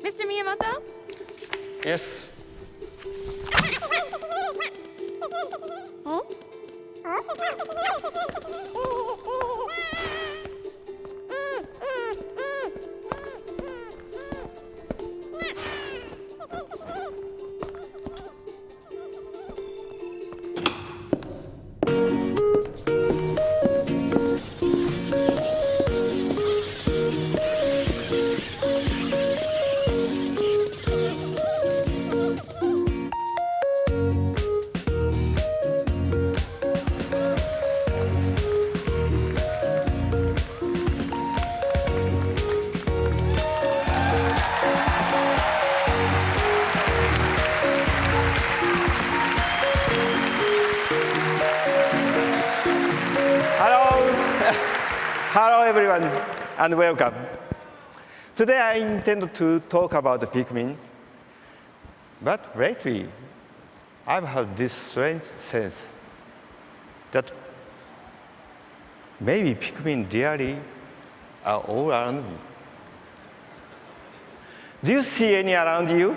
Mr. Miyamoto? Yes. Hello everyone, and welcome. Today I intend to talk about the Pikmin, but lately I've had this strange sense that maybe Pikmin really are all around me. Do you see any around you?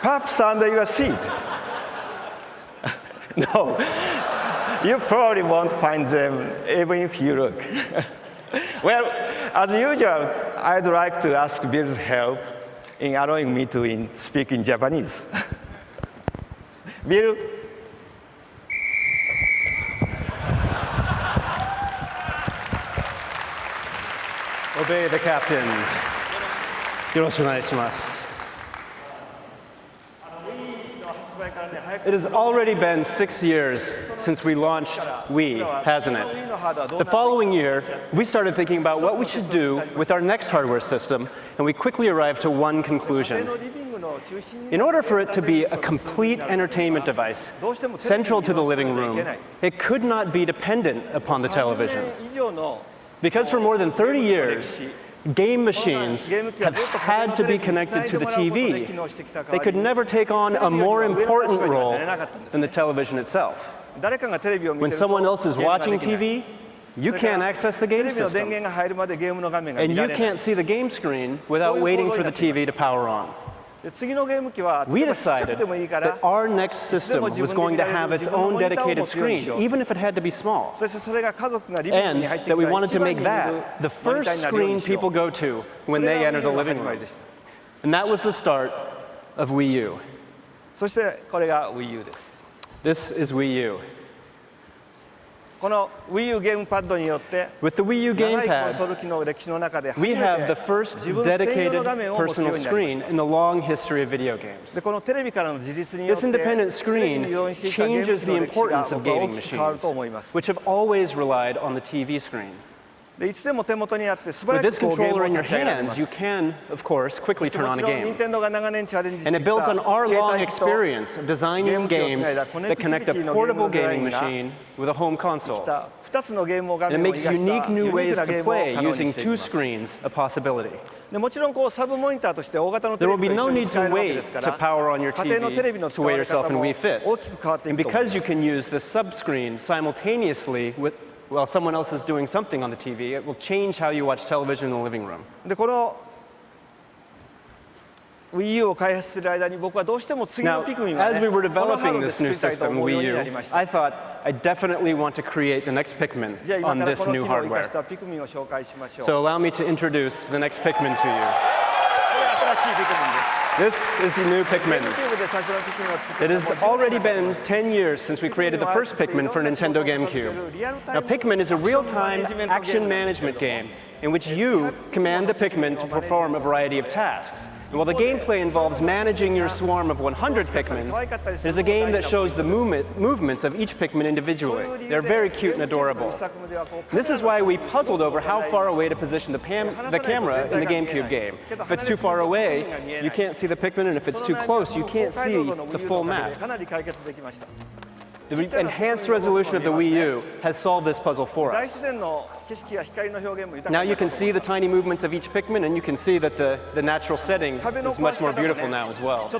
Perhaps under your seat? No. You probably won't find them even if you look. Well, as usual, I'd like to ask Bill's help in allowing me to speak in Japanese. Bill? Obey the captain. よろしくお願いします. It has already been 6 years since we launched Wii, hasn't it? The following year, we started thinking about what we should do with our next hardware system, and we quickly arrived to one conclusion. In order for it to be a complete entertainment device, central to the living room, it could not be dependent upon the television. Because for more than 30 years, game machines have had to be connected to the TV. They could never take on a more important role than the television itself. When someone else is watching TV, you can't access the game system. And you can't see the game screen without waiting for the TV to power on. We decided that our next system was going to have its own dedicated screen, even if it had to be small. And that we wanted to make that the first screen people go to when they enter the living room. And that was the start of Wii U. This is Wii U. With the Wii U gamepad, we have the first dedicated personal screen in the long history of video games. This independent screen changes the importance of gaming machines, which have always relied on the TV screen. With this controller in your hands, you can, of course, quickly turn on a game. And it builds on our long experience of designing games that connect a portable gaming machine with a home console. And it makes unique new ways to play using two screens a possibility. There will be no need to wait to power on your TV to weigh yourself in Wii Fit. And because you can use the sub-screen simultaneously while someone else is doing something on the TV, it will change how you watch television in the living room. Now, as we were developing this new system, Wii U, I thought I definitely want to create the next Pikmin on this new hardware. So allow me to introduce the next Pikmin to you. This is the new Pikmin. It has already been 10 years since we created the first Pikmin for Nintendo GameCube. Now, Pikmin is a real-time action management game in which you command the Pikmin to perform a variety of tasks. And while the gameplay involves managing your swarm of 100 Pikmin, it is a game that shows the movements of each Pikmin individually. They're very cute and adorable. This is why we puzzled over how far away to position the camera in the GameCube game. If it's too far away, you can't see the Pikmin, and if it's too close, you can't see the full map. The enhanced resolution of the Wii U has solved this puzzle for us. Now you can see the tiny movements of each Pikmin, and you can see that the natural setting is much more beautiful now as well.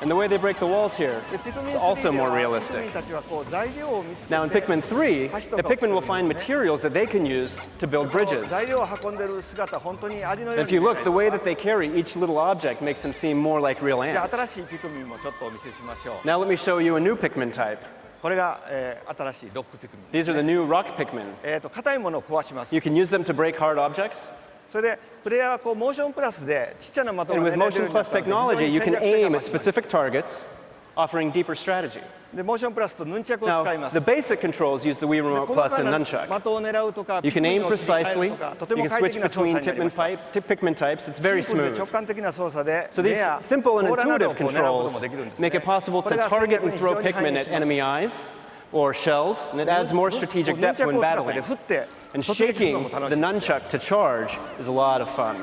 And the way they break the walls here でピクミン is 3 also で more は realistic. ピクミンたちはこう材料を見つけて Now in Pikmin 3, 橋と the かを Pikmin will 作る find んですね materials that they can use to build この bridges. 材料を運んでる姿本当に味のように If you 見えない look, the way that they carry each little object makes them seem more like real じゃあ ants. 新しいピクミンもちょっとお見せしましょう Now let me show you a new Pikmin type. これが、新しいロックピクミン These are the new rock Pikmin. 硬いものを壊します You can use them to break hard objects. それでプレイヤーはこうモーションプラスでちっちゃな的を And 狙 with えるよう Motion にな Plus ったので technology, 非 you 常に can 戦略性が aim 増 at します specific targets, offering deeper strategy. でモーションプラスとヌンチャクを使い Now, ます the basic controls use the Wii Remote 細 Plus か and な Nunchuck. 的を狙うとか You can ピクミ aim ンを切り替え precisely. るとかとて You も can switch 快適な操作 between になりました Pikmin types. It's very シンプル smooth. で直感的な操作で So 目 these や simple and 甲羅などを intuitive こう狙うことも controls できるんですね make it possible これ to が戦 target 略 and に非 throw 常に反 Pikmin 映 at します enemy eyes or shells, and it adds more strategic ヌン depth チャク when を使って battling. 振って And 突撃するの shaking も楽 the しいんですよ nunchuck to charge is a lot of fun.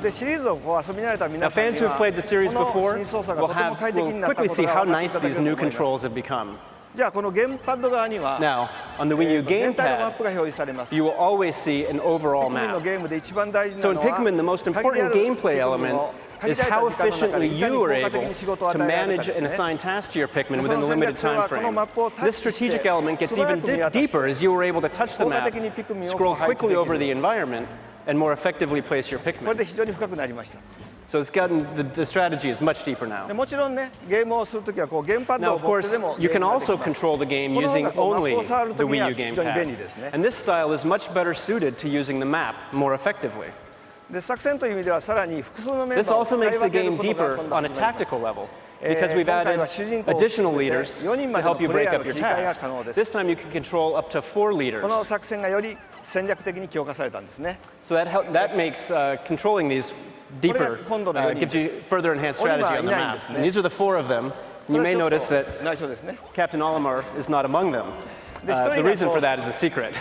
でシリーズをこう遊び慣れた Now, 皆さん fans に who've は played the series この before 新操作が will とても快適になった quickly こと see が how 分かってい nice ただけ these る new と思います controls have become. じゃあこのゲームパッド側には Now, on the Wii U 全体のマッ gamepad, プが表示されます you will always see an overall ピクミンの map. ゲームで一番大事な So の in は Pikmin, the most 限りあ important るピクミン gameplay を element 限 is られ how た時間の中で efficiently いかに you 効 are 果的 able に仕事を to 与えられる manage かで and すね assign tasks to your Pikmin で within そ the の戦 limited 略性 time はこのマッ frame. プをタッ This チして strategic element gets 素早 even く見渡す deeper as you were able to touch the 効果 map, 的にピクミンを scroll 配置 quickly でき over る the environment, and more effectively place your これ Pikmin. で非常に深くなりました So it's gotten, the strategy is much deeper now. でもちろんねゲームをするときはこうゲームパッド Now, を of 持って course, でも you ゲー can ムができ also ます control the game この方 using がこうマップ only を触る the ときに Wii は U 非常に便利ですね gamepad. And this style is much better suited to using the map more effectively. で作戦という意味ではさらに複数のメン This バーを also 使い makes 分 the ける game ことが deeper 今度 on 始 a まります tactical level because we've 今回 added は主人公を additional 含めて leaders 4人 to までの help you プレイ break ヤー up の your 切り替えが tasks. 可能です This time you can control up to 4この leaders. 作戦がより戦略的に強化されたんですね So that makes controlling these deeper, 今度の4人 gives you further enhanced strategy on the 鬼はいないん map. ですね。 And these are the 4 of them. こ You れ may はちょっ notice と that 内緒ですね Captain Olimar is not among them. で一人 The が reason こ for う that is a secret.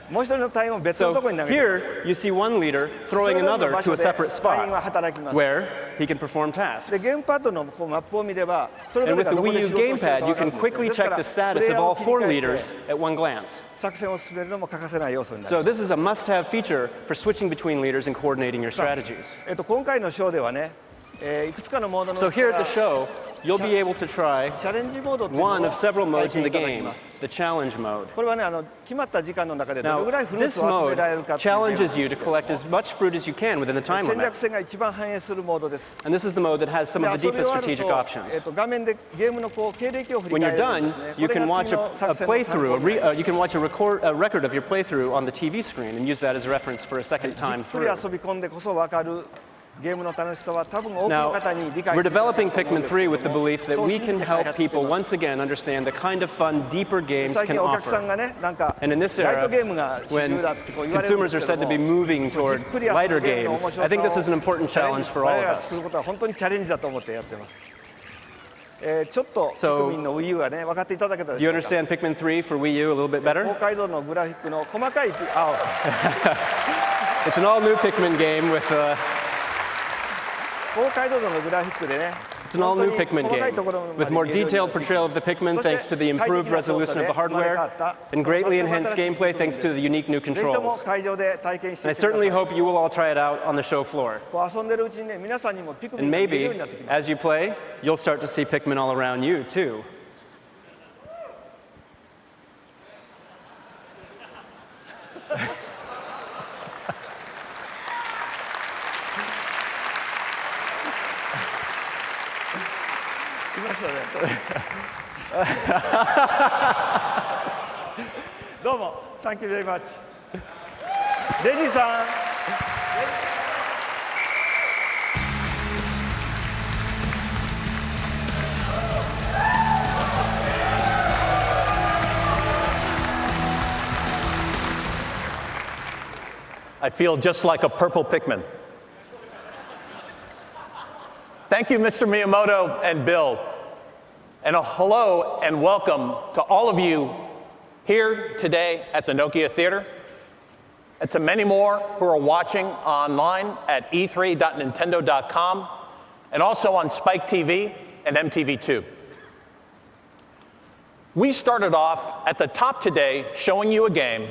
もう一人の隊員を別のと So ころに投げてます here you see one leader そ throwing れぞれの another 場 to 所 a で separate 隊員は spot 働きます where he can perform tasks. でゲームパッドのこうマップを見ればそれぞ And れ with が the どこで Wii U 仕事をしているか gamepad, you 分かる can んですよ quickly ですか check ら the プ status レイヤ of ーを all 切り 4 替え leaders て at one glance. 作戦を進めるのも欠かせない要素になり So ます this is a must-have feature for switching between leaders and coordinating your strategies. 今回のショーではね、いくつかのモードの So うちか here ら at the show, you'll be able to try チャレンジモードっていうのを one of several 体 modes in 験い the ただき game, ます the challenge mode. これはね決まった時間の中でどれ Now, ぐらいフルー this ツを集め mode られるかっていうゲーム challenges you to collect as much fruit as you can within the time 戦 limit. 略性が一番反映するモードです And this is the mode that has some で of the 遊び deepest 終わる strategic と options. 画面でゲームのこう経歴を振り When 返 you're るん done, ですね you これ can が watch 次の a 作戦の参考 playthrough, になります you can watch a record of your playthrough on the TV screen and use that as a reference for a second じ time っくり through. 遊び込んでこそ分かるゲームの楽しさは多分多くの Now, 方に理解 we're していただけ developing ると思うん Pikmin ですけれ 3 ど with the も belief that そう we 信じ can て開 help 発してい people ます once again understand the kind of fun, deeper games 最 can 近お客さん offer. がねなんか And in this ライト era, ゲームが主 when 流だってこう言われるんで consumers す are けど said to be も moving じっ toward くり遊ぶ lighter ゲームの面 games, 白 I think this さ is an important をチャレン challenge ジ for all 我 of 々が作 us. ることは本当にチャレンジだと思ってやってますちょっとピ So- クミンの Wii U はね分かっていただけたで Do you しょうか understand Pikmin 3 for Wii U a little bit 高 better? 解像のグラフィックの細かい It's an all-new Pikmin game with 高解像度のグラフィックでね it's an all-new 本当に Pikmin 細かい game ところまで with more いけるように detailed portrayal of the Pikmin thanks to the improved resolution of the hardware and greatly enhanced gameplay thanks to the unique new ぜひとも controls. 会場で体験して And I いってくださ certainly い hope you will all try it out on the show floor. こう遊んでるうちにね皆さんにもピクミ And ンが見えるよう maybe, になってきます as you play, you'll start to see Pikmin all around you, too.来ましたねどうもサンキューベリーマッチレジーさん I feel just like a purple Pikmin. Thank you, Mr. Miyamoto and Bill. And a hello and welcome to all of you here today at the Nokia Theater, and to many more who are watching online at e3.nintendo.com, and also on Spike TV and MTV2. We started off at the top today showing you a game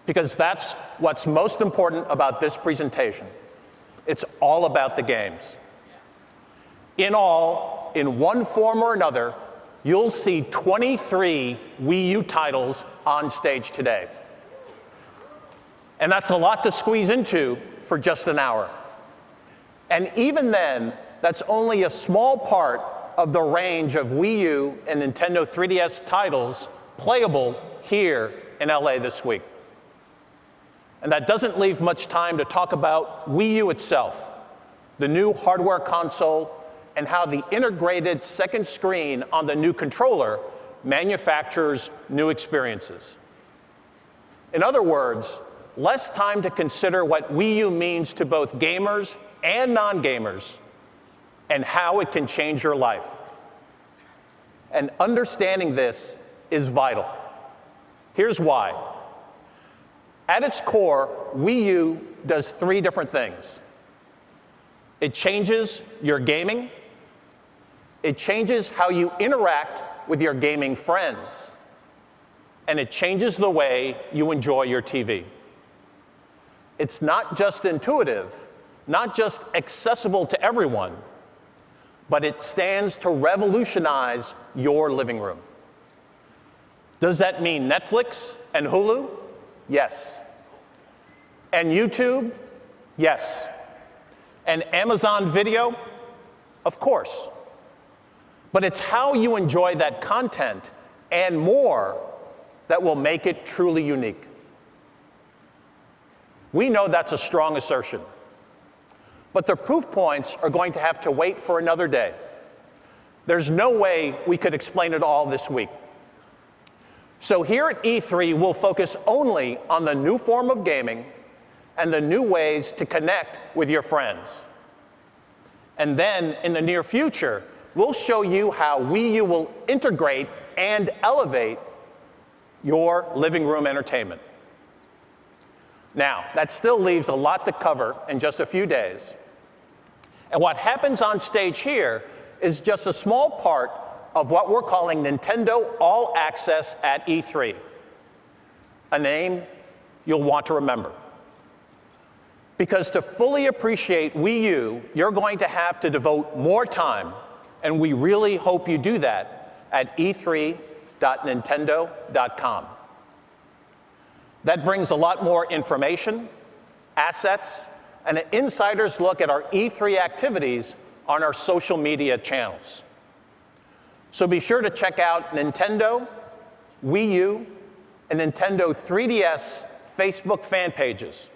because that's what's most important about this presentation. It's all about the games. In all, in one form or another, you'll see 23 Wii U titles on stage today. And that's a lot to squeeze into for just an hour. And even then, that's only a small part of the range of Wii U and Nintendo 3DS titles playable here in LA this week. And that doesn't leave much time to talk about Wii U itself, the new hardware console, and how the integrated second screen on the new controller manufactures new experiences. In other words, less time to consider what Wii U means to both gamers and non-gamers and how it can change your life. And understanding this is vital. Here's why. At its core, Wii U does three different things. It changes your gaming, it changes how you interact with your gaming friends, and it changes the way you enjoy your TV. It's not just intuitive, not just accessible to everyone, but it stands to revolutionize your living room. Does that mean Netflix and Hulu? Yes. And YouTube? Yes. And Amazon Video? Of course. But it's how you enjoy that content and more that will make it truly unique. We know that's a strong assertion. But the proof points are going to have to wait for another day. There's no way we could explain it all this week. So here at E3, we'll focus only on the new form of gaming and the new ways to connect with your friends. And then, in the near future, we'll show you how Wii U will integrate and elevate your living room entertainment. Now, that still leaves a lot to cover in just a few days. And what happens on stage here is just a small part of what we're calling Nintendo All Access at E3, a name you'll want to remember. Because to fully appreciate Wii U, you're going to have to devote more time, and we really hope you do that at e3.nintendo.com. That brings a lot more information, assets, and an insider's look at our E3 activities on our social media channels. So be sure to check out Nintendo, Wii U, and Nintendo 3DS Facebook fan pages,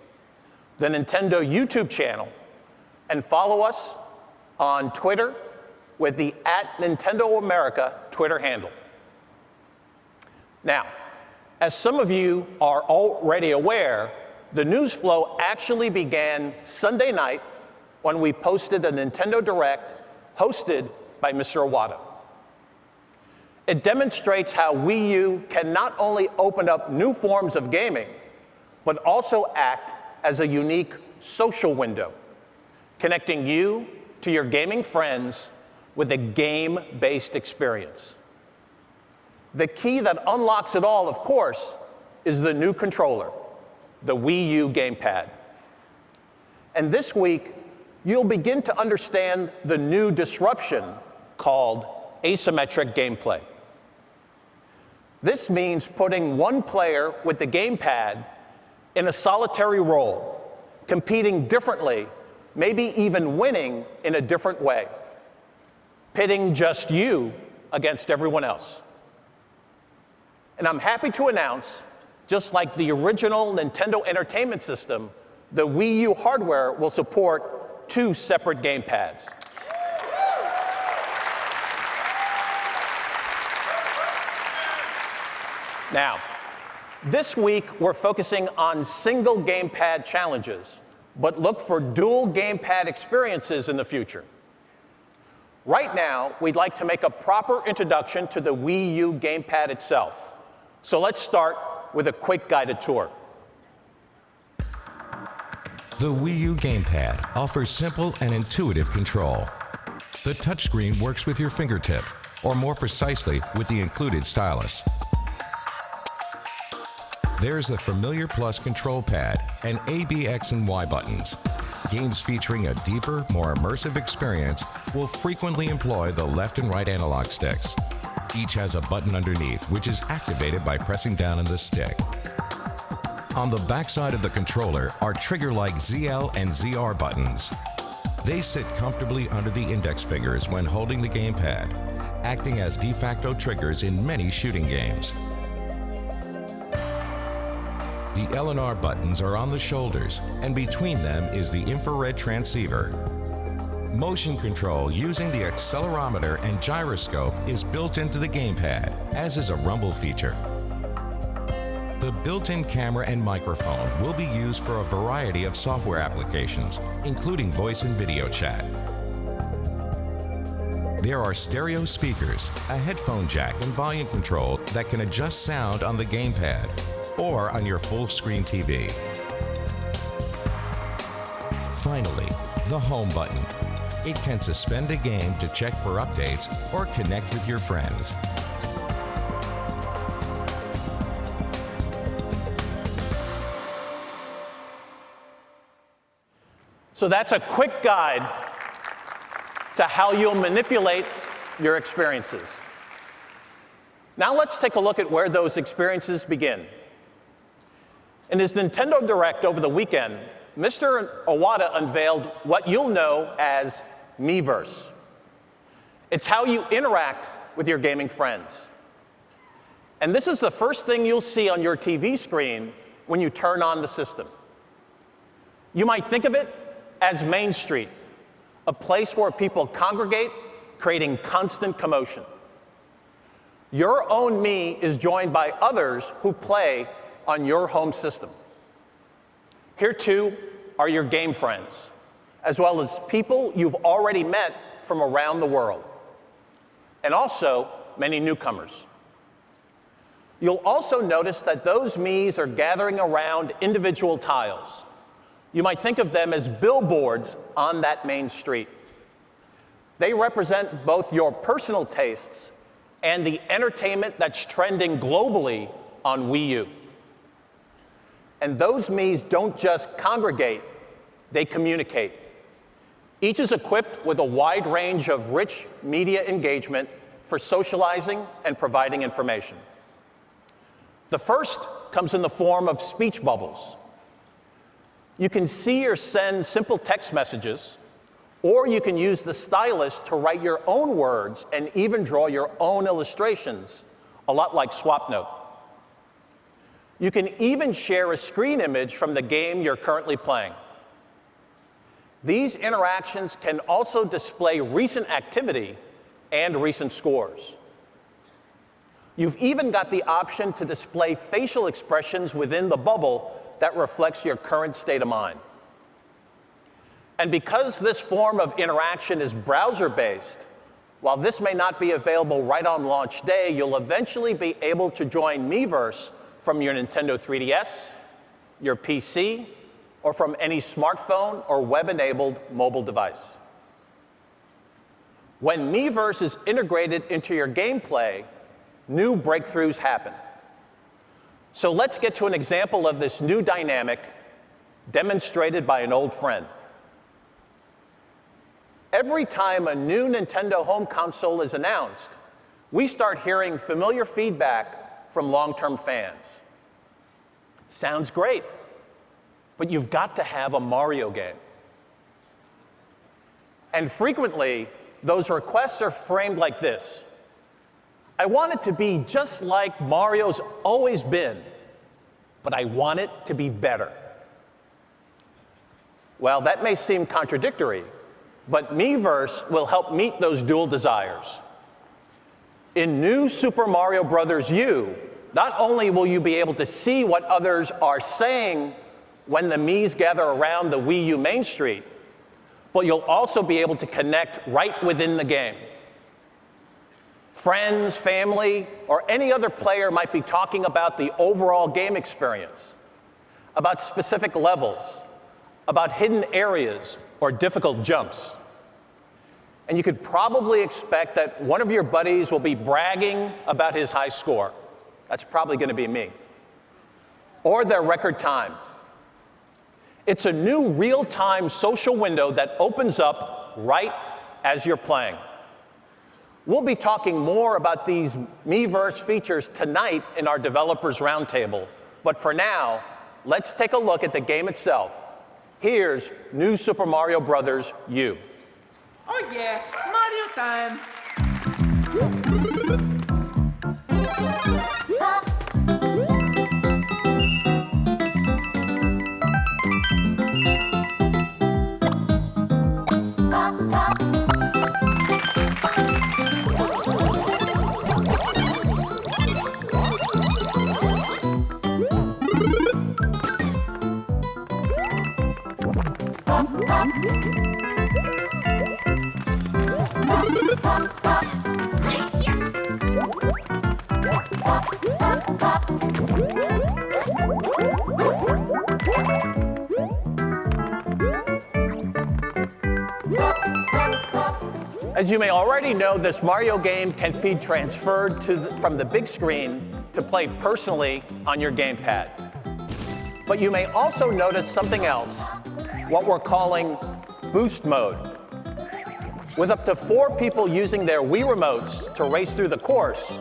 the Nintendo YouTube channel, and follow us on Twitter with the @NintendoAmerica Twitter handle. Now, as some of you are already aware, the news flow actually began Sunday night when we posted a Nintendo Direct hosted by Mr. Iwata. It demonstrates how Wii U can not only open up new forms of gaming, but also act as a unique social window, connecting you to your gaming friends with a game-based experience. The key that unlocks it all, of course, is the new controller, the Wii U gamepad. And this week, you'll begin to understand the new disruption called asymmetric gameplay. This means putting one player with the gamepad in a solitary role, competing differently, maybe even winning in a different way, pitting just you against everyone else. And I'm happy to announce, just like the original Nintendo Entertainment System, the Wii U hardware will support 2 separate gamepads. Now, this week we're focusing on single gamepad challenges, but look for dual gamepad experiences in the future. Right now, we'd like to make a proper introduction to the Wii U gamepad itself. So let's start with a quick guided tour. The Wii U gamepad offers simple and intuitive control. The touchscreen works with your fingertip, or more precisely, with the included stylus. There's the familiar Plus control pad and A, B, X, and Y buttons. Games featuring a deeper, more immersive experience will frequently employ the left and right analog sticks. Each has a button underneath, which is activated by pressing down on the stick. On the backside of the controller are trigger-like ZL and ZR buttons. They sit comfortably under the index fingers when holding the gamepad, acting as de facto triggers in many shooting games. The L and R buttons are on the shoulders, and between them is the infrared transceiver. Motion control using the accelerometer and gyroscope is built into the gamepad, as is a rumble feature. The built-in camera and microphone will be used for a variety of software applications, including voice and video chat. There are stereo speakers, a headphone jack, and volume control that can adjust sound on the gamepad or on your full-screen TV. Finally, the home button. It can suspend a game to check for updates or connect with your friends. So that's a quick guide to how you'll manipulate your experiences. Now let's take a look at where those experiences begin. In his Nintendo Direct over the weekend, Mr. Iwata unveiled what you'll know as Miiverse. It's how you interact with your gaming friends. And this is the first thing you'll see on your TV screen when you turn on the system. You might think of it as Main Street, a place where people congregate, creating constant commotion. Your own me is joined by others who play on your home system. Here, too, are your game friends, as well as people you've already met from around the world, and also many newcomers. You'll also notice that those me's are gathering around individual tiles. You might think of them as billboards on that main street. They represent both your personal tastes and the entertainment that's trending globally on Wii U. And those me's don't just congregate, they communicate. Each is equipped with a wide range of rich media engagement for socializing and providing information. The first comes in the form of speech bubbles. You can see or send simple text messages, or you can use the stylus to write your own words and even draw your own illustrations, a lot like SwapNote. You can even share a screen image from the game you're currently playing. These interactions can also display recent activity and recent scores. You've even got the option to display facial expressions within the bubble that reflects your current state of mind. And because this form of interaction is browser-based, while this may not be available right on launch day, you'll eventually be able to join Miiverse from your Nintendo 3DS, your PC, or from any smartphone or web-enabled mobile device. When Miiverse is integrated into your gameplay, new breakthroughs happen. So let's get to an example of this new dynamic demonstrated by an old friend. Every time a new Nintendo home console is announced, we start hearing familiar feedback from long-term fans. Sounds great, but you've got to have a Mario game. And frequently, those requests are framed like this: I want it to be just like Mario's always been, but I want it to be better. Well, that may seem contradictory, but Miiverse will help meet those dual desires. In New Super Mario Bros. U, not only will you be able to see what others are saying when the Mii's gather around the Wii U Main Street, but you'll also be able to connect right within the game. Friends, family, or any other player might be talking about the overall game experience, about specific levels, about hidden areas or difficult jumps. And you could probably expect that one of your buddies will be bragging about his high score. That's probably going to be me. Or their record time. It's a new real-time social window that opens up right as you're playing. We'll be talking more about these Miiverse features tonight in our Developers Roundtable, but for now, let's take a look at the game itself. Here's New Super Mario Bros. U. Oh yeah, Mario time! As you may already know, this Mario game can be transferred from the big screen to play personally on your gamepad. But you may also notice something else, what we're calling boost mode. With up to 4 people using their Wii remotes to race through the course,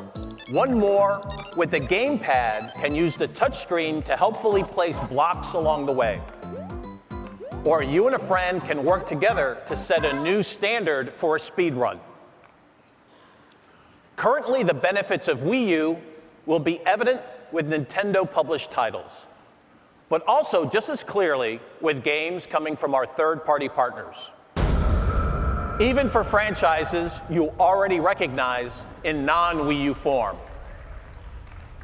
one more with the gamepad can use the touchscreen to helpfully place blocks along the way. Or you and a friend can work together to set a new standard for a speed run. Currently, the benefits of Wii U will be evident with Nintendo-published titles, but also just as clearly with games coming from our third-party partners. Even for franchises you already recognize in non-Wii U form.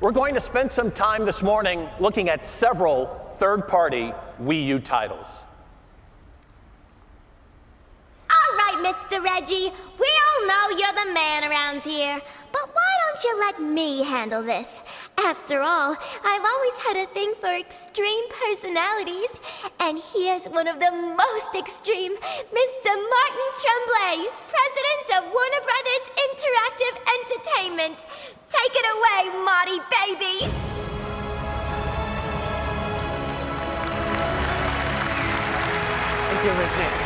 We're going to spend some time this morning looking at several third-party Wii U titles. All right, Mr. Reggie, we all know you're the man around here, but why don't you let me handle this? After all, I've always had a thing for extreme personalities, and here's one of the most extreme, Mr. Martin Tremblay, president of Warner Brothers Interactive Entertainment. Take it away, Marty baby! Thank you, Reggie.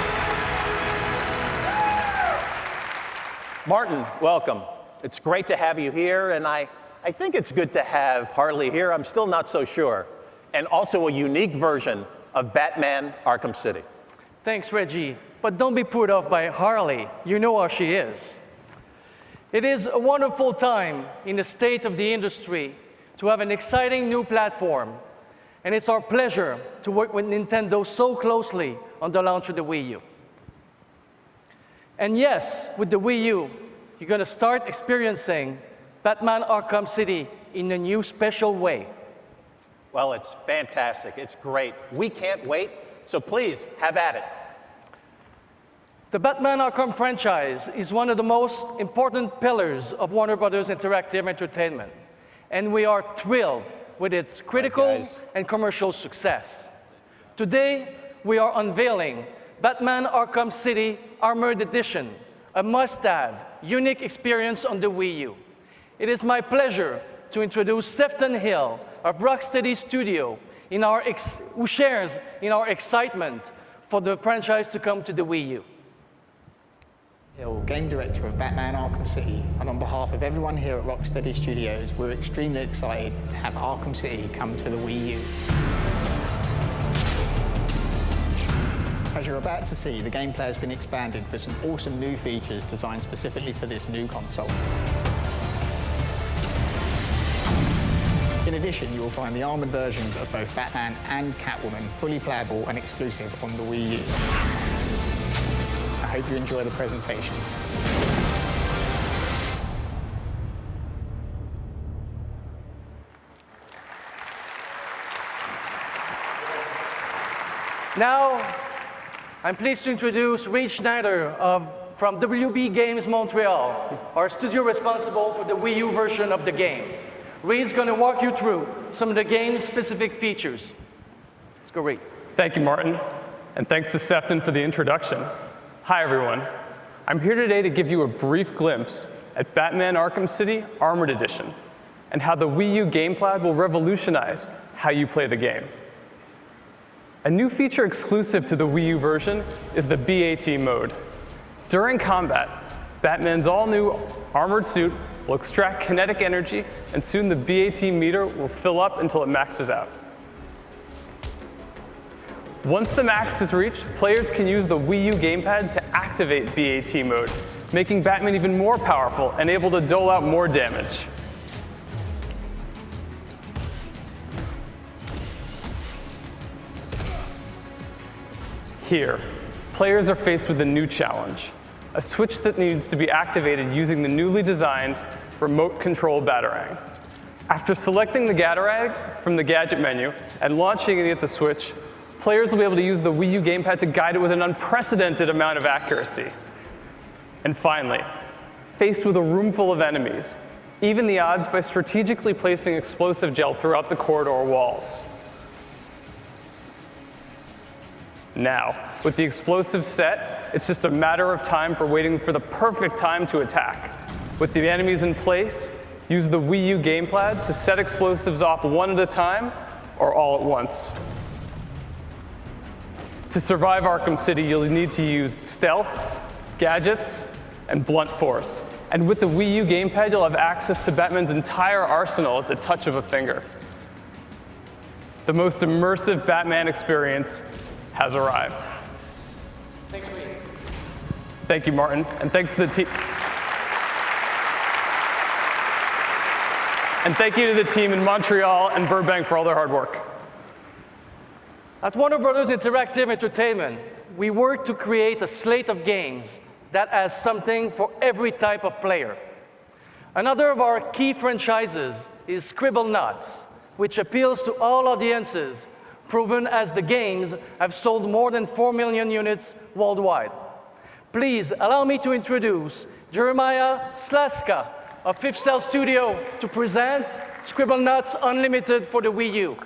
Martin, welcome. It's great to have you here, and I think it's good to have Harley here. I'm still not so sure. And also a unique version of Batman Arkham City. Thanks, Reggie. But don't be put off by Harley. You know how she is. It is a wonderful time in the state of the industry to have an exciting new platform. And it's our pleasure to work with Nintendo so closely on the launch of the Wii U. And yes, with the Wii U, you're going to start experiencing Batman Arkham City in a new special way. Well, it's fantastic. It's great. We can't wait, so please, have at it. The Batman Arkham franchise is one of the most important pillars of Warner Brothers Interactive Entertainment, and we are thrilled with its critical and commercial success. Today, we are unveiling Batman Arkham City Armored Edition, a must-have, unique experience on the Wii U. It is my pleasure to introduce Sefton Hill of Rocksteady Studio, who shares in our excitement for the franchise to come to the Wii U. Hill, game director of Batman Arkham City, and on behalf of everyone here at Rocksteady Studios, we're extremely excited to have Arkham City come to the Wii U. As you're about to see, the gameplay has been expanded with some awesome new features designed specifically for this new console. In addition, you will find the armored versions of both Batman and Catwoman fully playable and exclusive on the Wii U. I hope you enjoy the presentation. Now, I'm pleased to introduce Reed Schneider from WB Games Montreal, our studio responsible for the Wii U version of the game. Reed's going to walk you through some of the game's specific features. Let's go, Reed. Thank you, Martin, and thanks to Sefton for the introduction. Hi, everyone. I'm here today to give you a brief glimpse at Batman Arkham City Armored Edition and how the Wii U gamepad will revolutionize how you play the game. A new feature exclusive to the Wii U version is the BAT mode. During combat, Batman's all-new armored suit will extract kinetic energy, and soon the BAT meter will fill up until it maxes out. Once the max is reached, players can use the Wii U gamepad to activate BAT mode, making Batman even more powerful and able to dole out more damage. Here, players are faced with a new challenge, a switch that needs to be activated using the newly designed remote control Batarang. After selecting the Batarang from the gadget menu and launching it at the switch, players will be able to use the Wii U gamepad to guide it with an unprecedented amount of accuracy. And finally, faced with a room full of enemies, even the odds by strategically placing explosive gel throughout the corridor walls. Now, with the explosive set, it's just a matter of time for waiting for the perfect time to attack. With the enemies in place, use the Wii U gamepad to set explosives off one at a time or all at once. To survive Arkham City, you'll need to use stealth, gadgets, and blunt force. And with the Wii U gamepad, you'll have access to Batman's entire arsenal at the touch of a finger. The most immersive Batman experience has arrived. Thanks, Wayne. Thank you, Martin, and thanks to the team. And thank you to the team in Montreal and Burbank for all their hard work. At Warner Brothers Interactive Entertainment, we work to create a slate of games that has something for every type of player. Another of our key franchises is Scribblenauts, which appeals to all audiences, proven as the games have sold more than 4 million units worldwide. Please allow me to introduce Jeremiah Slaska of Fifth Cell Studio to present Scribblenauts Unlimited for the Wii U.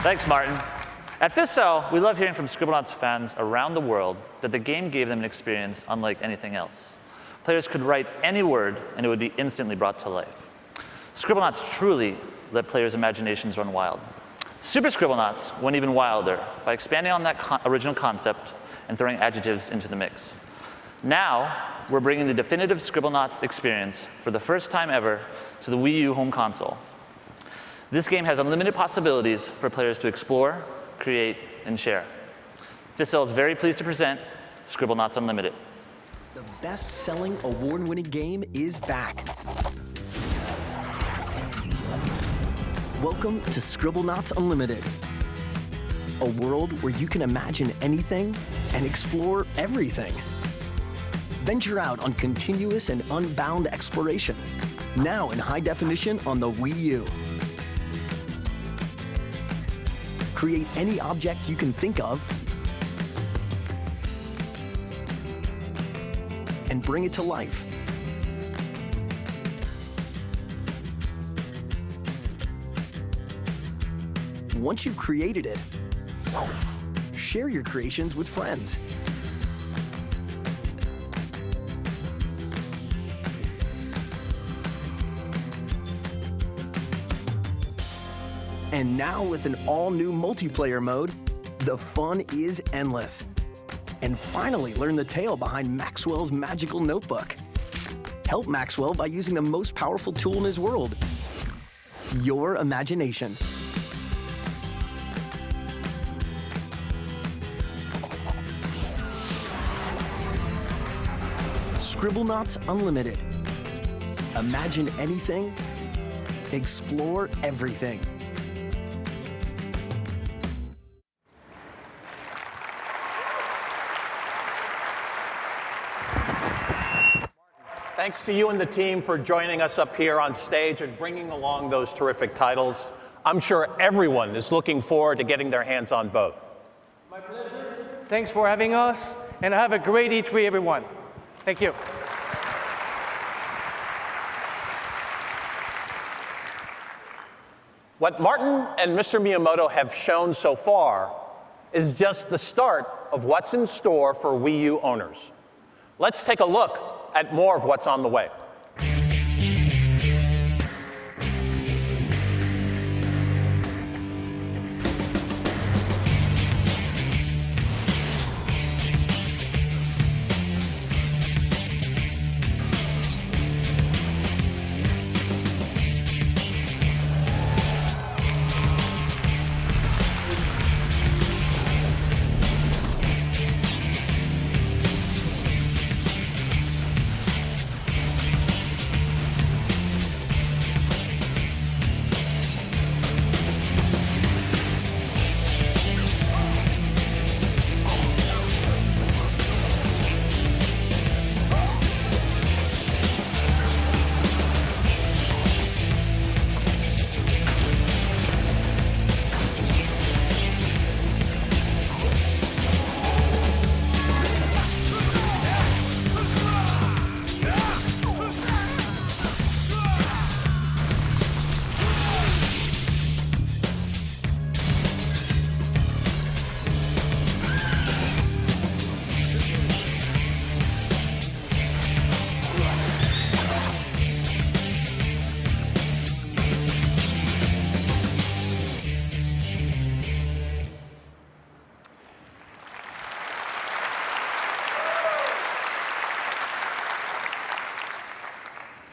Thanks, Martin. At Fifth Cell, we love hearing from Scribblenauts fans around the world that the game gave them an experience unlike anything else. Players could write any word, and it would be instantly brought to life. Scribblenauts truly let players' imaginations run wild. Super Scribblenauts went even wilder by expanding on that original concept and throwing adjectives into the mix. Now, we're bringing the definitive Scribblenauts experience for the first time ever to the Wii U home console. This game has unlimited possibilities for players to explore, create, and share. Fifth Cell is very pleased to present Scribblenauts Unlimited. The best-selling, award-winning game is back. Welcome to Scribblenauts Unlimited, a world where you can imagine anything and explore everything. Venture out on continuous and unbound exploration, now in high definition on the Wii U. Create any object you can think of and bring it to life. Once you've created it, share your creations with friends. And now with an all-new multiplayer mode, the fun is endless. And finally, learn the tale behind Maxwell's magical notebook. Help Maxwell by using the most powerful tool in his world, your imagination. Scribblenauts Unlimited. Imagine anything, explore everything. Thanks to you and the team for joining us up here on stage and bringing along those terrific titles. I'm sure everyone is looking forward to getting their hands on both. My pleasure. Thanks for having us, and have a great E3, everyone. Thank you. What Martin and Mr. Miyamoto have shown so far is just the start of what's in store for Wii U owners. Let's take a look at more of what's on the way.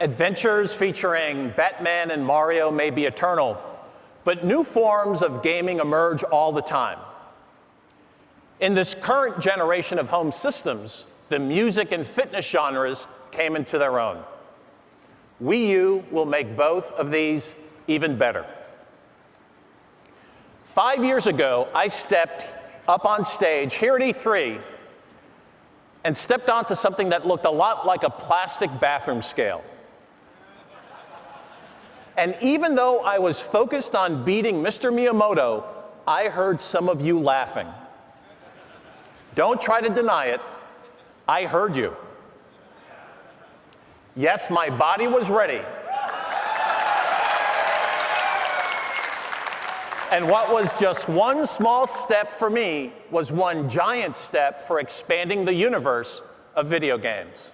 Adventures featuring Batman and Mario may be eternal, but new forms of gaming emerge all the time. In this current generation of home systems, the music and fitness genres came into their own. Wii U will make both of these even better. 5 years ago, I stepped up on stage here at E3 and stepped onto something that looked a lot like a plastic bathroom scale. And even though I was focused on beating Mr. Miyamoto, I heard some of you laughing. Don't try to deny it. I heard you. Yes, my body was ready. And what was just one small step for me was one giant step for expanding the universe of video games.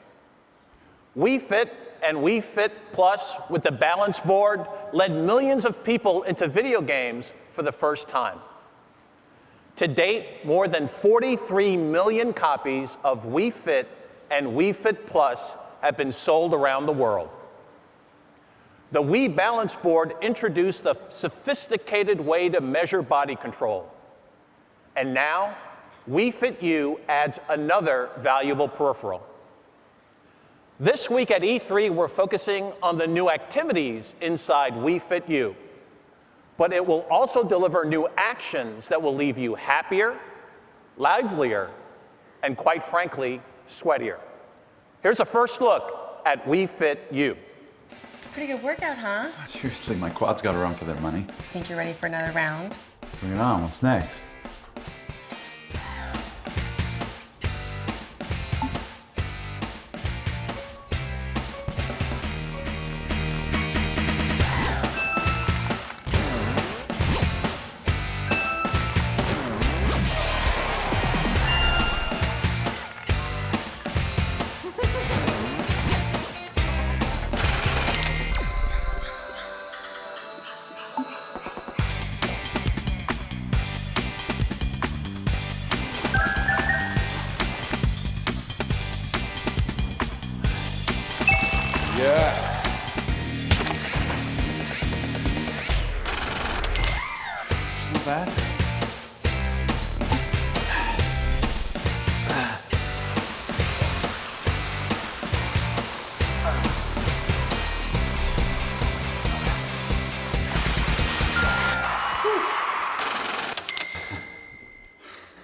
Wii Fit and Wii Fit Plus with the balance board led millions of people into video games for the first time. To date, more than 43 million copies of Wii Fit and Wii Fit Plus have been sold around the world. The Wii Balance Board introduced a sophisticated way to measure body control. And now, Wii Fit U adds another valuable peripheral. This week at E3, we're focusing on the new activities inside Wii Fit U. But it will also deliver new actions that will leave you happier, livelier, and quite frankly, sweatier. Here's a first look at Wii Fit U. Pretty good workout, huh? Seriously, my quads got to run for their money. Think you're ready for another round? Bring it on, what's next? Yes. It's not bad.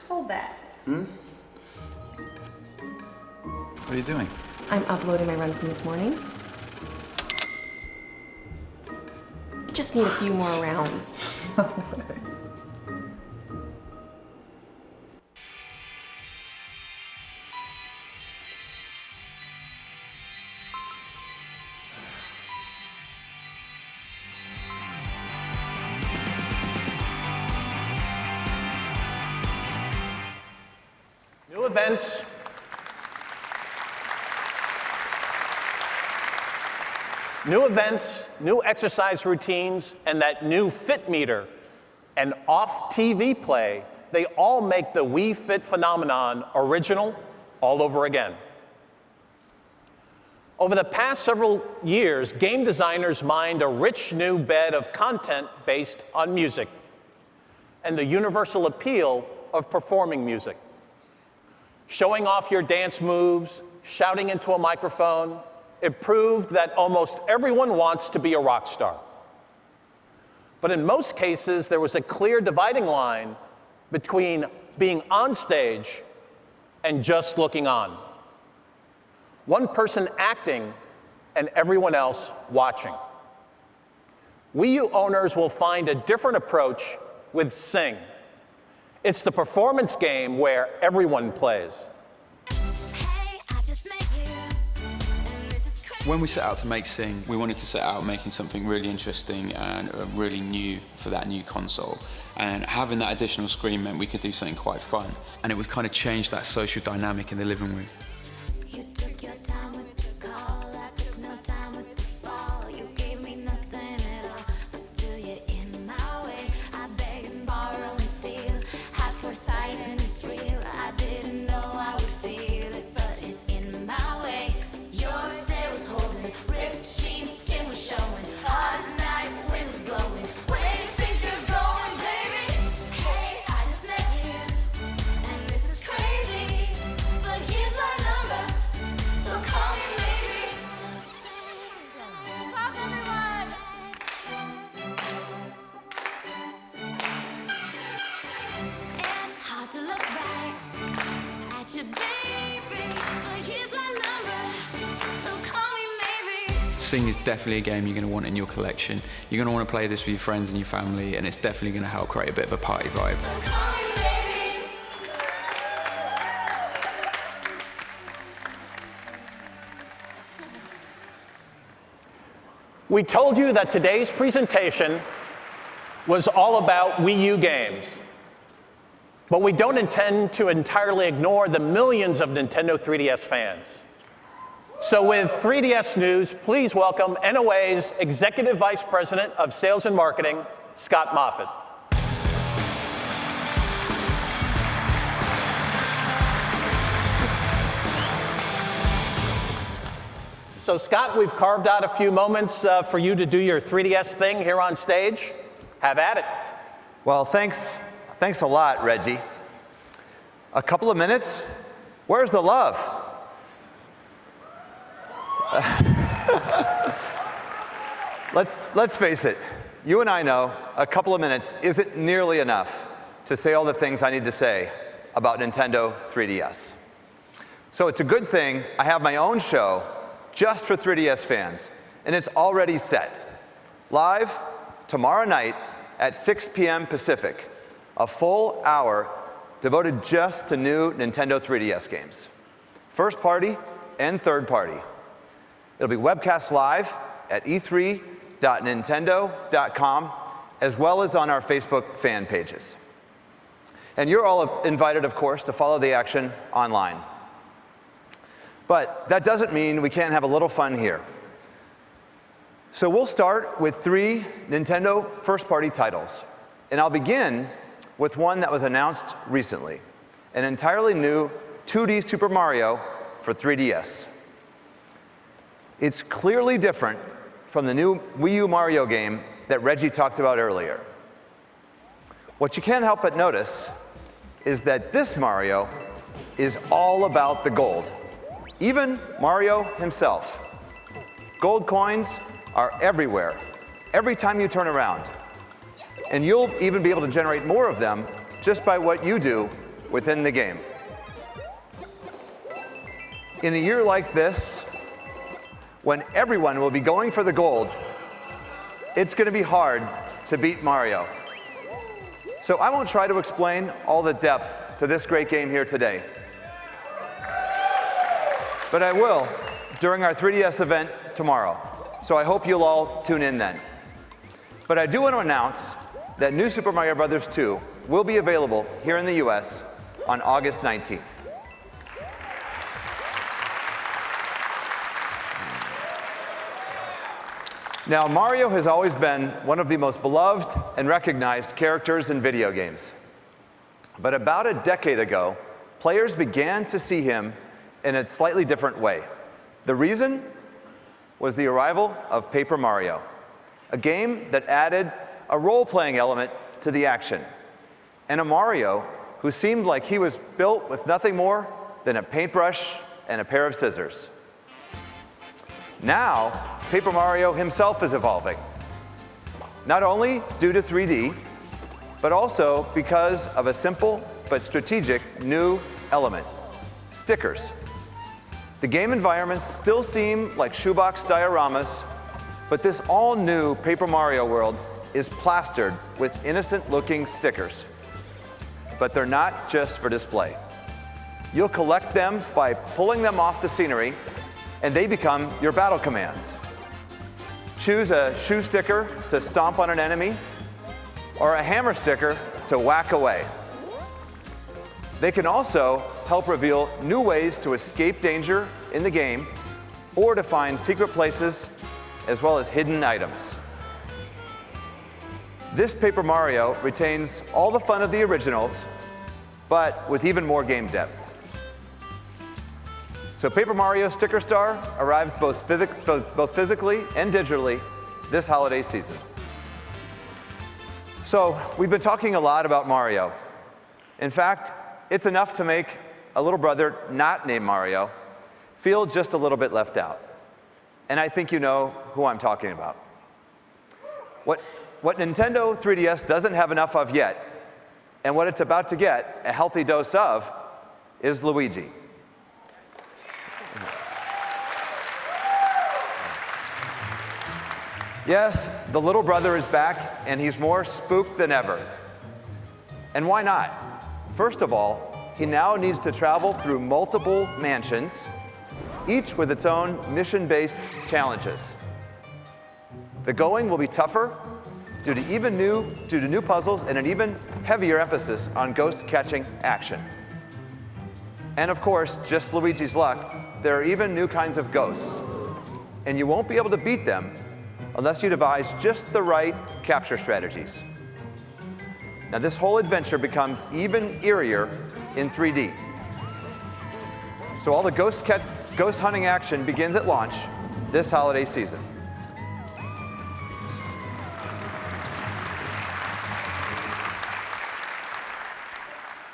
Hold that. What are you doing? I'm uploading my run from this morning. Just need a few more rounds. New events. New events, new exercise routines, and that new Fit meter and off-TV play, they all make the Wii Fit phenomenon original all over again. Over the past several years, game designers mined a rich new bed of content based on music and the universal appeal of performing music. Showing off your dance moves, shouting into a microphone, it proved that almost everyone wants to be a rock star. But in most cases, there was a clear dividing line between being on stage and just looking on. One person acting and everyone else watching. Wii U owners will find a different approach with Sing. It's the performance game where everyone plays. When we set out to make Sing, we wanted to set out making something really interesting and really new for that new console. And having that additional screen meant we could do something quite fun. And it would kind of change that social dynamic in the living room. Your stare was holding, ripped Sing is definitely a game you're going to want in your collection. You're going to want to play this with your friends and your family, and it's definitely going to help create a bit of a party vibe. We told you that today's presentation was all about Wii U games. But we don't intend to entirely ignore the millions of Nintendo 3DS fans. So with 3DS News, please welcome NOA's Executive Vice President of Sales and Marketing, Scott Moffett. So Scott, we've carved out a few moments for you to do your 3DS thing here on stage. Have at it. Well, thanks a lot, Reggie. A couple of minutes? Where's the love? Let's face it. You and I know a couple of minutes isn't nearly enough to say all the things I need to say about Nintendo 3DS. So it's a good thing I have my own show just for 3DS fans, and it's already set. Live tomorrow night at 6 p.m. Pacific, a full hour devoted just to new Nintendo 3DS games, first party and third party. It'll be webcast live at e3.nintendo.com, as well as on our Facebook fan pages. And you're all invited, of course, to follow the action online. But that doesn't mean we can't have a little fun here. So we'll start with 3 Nintendo first-party titles. And I'll begin with one that was announced recently, an entirely new 2D Super Mario for 3DS. It's clearly different from the new Wii U Mario game that Reggie talked about earlier. What you can't help but notice is that this Mario is all about the gold. Even Mario himself. Gold coins are everywhere, every time you turn around. And you'll even be able to generate more of them just by what you do within the game. In a year like this, when everyone will be going for the gold, it's going to be hard to beat Mario. So I won't try to explain all the depth to this great game here today. But I will during our 3DS event tomorrow. So I hope you'll all tune in then. But I do want to announce that New Super Mario Bros. 2 will be available here in the US on August 19th. Now, Mario has always been one of the most beloved and recognized characters in video games. But about a decade ago, players began to see him in a slightly different way. The reason was the arrival of Paper Mario, a game that added a role-playing element to the action, and a Mario who seemed like he was built with nothing more than a paintbrush and a pair of scissors. Now, Paper Mario himself is evolving, not only due to 3D, but also because of a simple but strategic new element: stickers. The game environments still seem like shoebox dioramas, but this all-new Paper Mario world is plastered with innocent-looking stickers. But they're not just for display. You'll collect them by pulling them off the scenery, and they become your battle commands. Choose a shoe sticker to stomp on an enemy, or a hammer sticker to whack away. They can also help reveal new ways to escape danger in the game, or to find secret places, as well as hidden items. This Paper Mario retains all the fun of the originals, but with even more game depth. So Paper Mario Sticker Star arrives both physically and digitally this holiday season. So we've been talking a lot about Mario. In fact, it's enough to make a little brother not named Mario feel just a little bit left out. And I think you know who I'm talking about. What Nintendo 3DS doesn't have enough of yet, and what it's about to get a healthy dose of, is Luigi. Yes, the little brother is back, and he's more spooked than ever. And why not? First of all, he now needs to travel through multiple mansions, each with its own mission-based challenges. The going will be tougher due to new puzzles and an even heavier emphasis on ghost-catching action. And of course, just Luigi's luck, there are even new kinds of ghosts. And you won't be able to beat them unless you devise just the right capture strategies. Now, this whole adventure becomes even eerier in 3D. So all the ghost hunting action begins at launch this holiday season.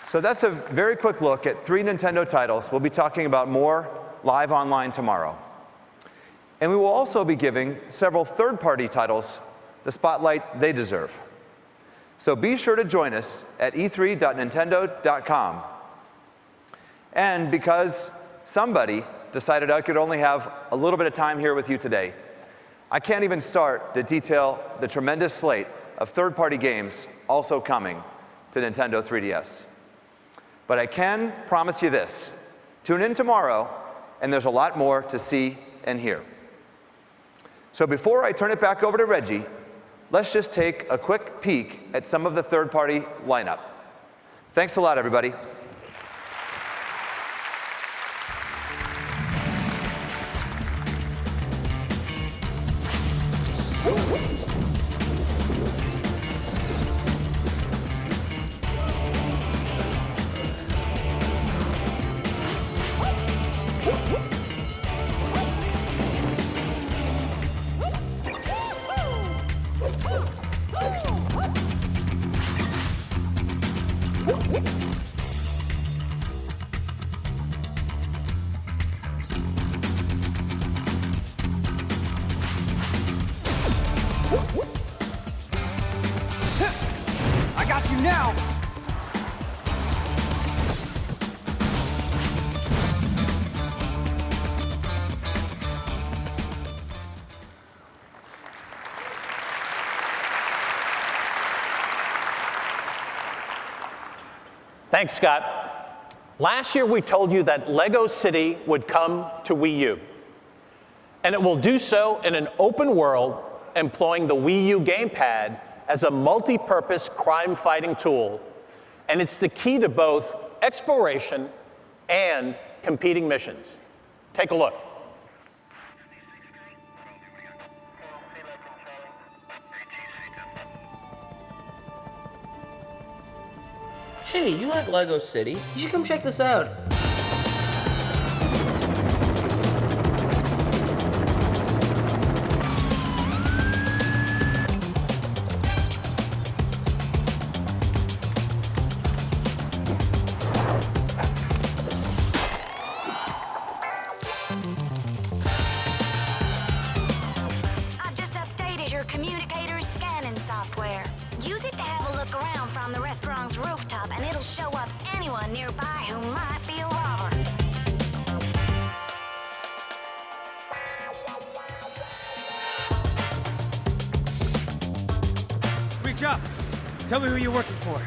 So that's a very quick look at 3 Nintendo titles. We'll be talking about more live online tomorrow. And we will also be giving several third-party titles the spotlight they deserve. So be sure to join us at e3.nintendo.com. And because somebody decided I could only have a little bit of time here with you today, I can't even start to detail the tremendous slate of third-party games also coming to Nintendo 3DS. But I can promise you this: tune in tomorrow, and there's a lot more to see and hear. So before I turn it back over to Reggie, let's just take a quick peek at some of the third-party lineup. Thanks a lot, everybody. I got you now! Thanks, Scott. Last year we told you that Lego City would come to Wii U. And it will do so in an open world employing the Wii U gamepad as a multi-purpose crime-fighting tool. And it's the key to both exploration and competing missions. Take a look. Hey, you like Lego City? You should come check this out. I've just updated your communicator's scanning software. Use it to have a look around from the restaurant's rooftop, and it'll show up anyone nearby who might be a robber. Reach up. Tell me who you're working for.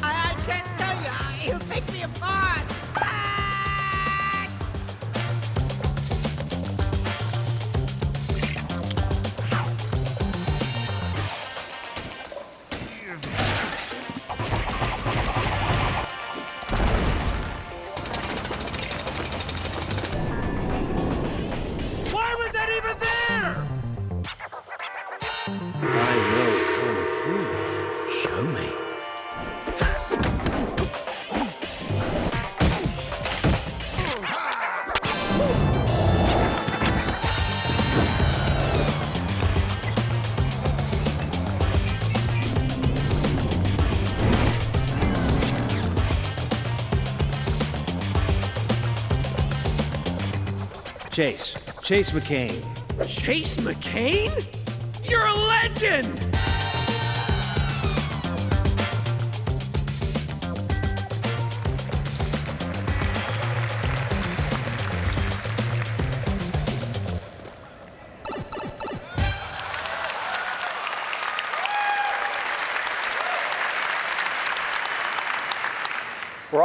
I can't tell you. He'll take me apart. Why was that even there? I know Kung Fu. Show me. Chase McCain. Chase McCain? You're a legend!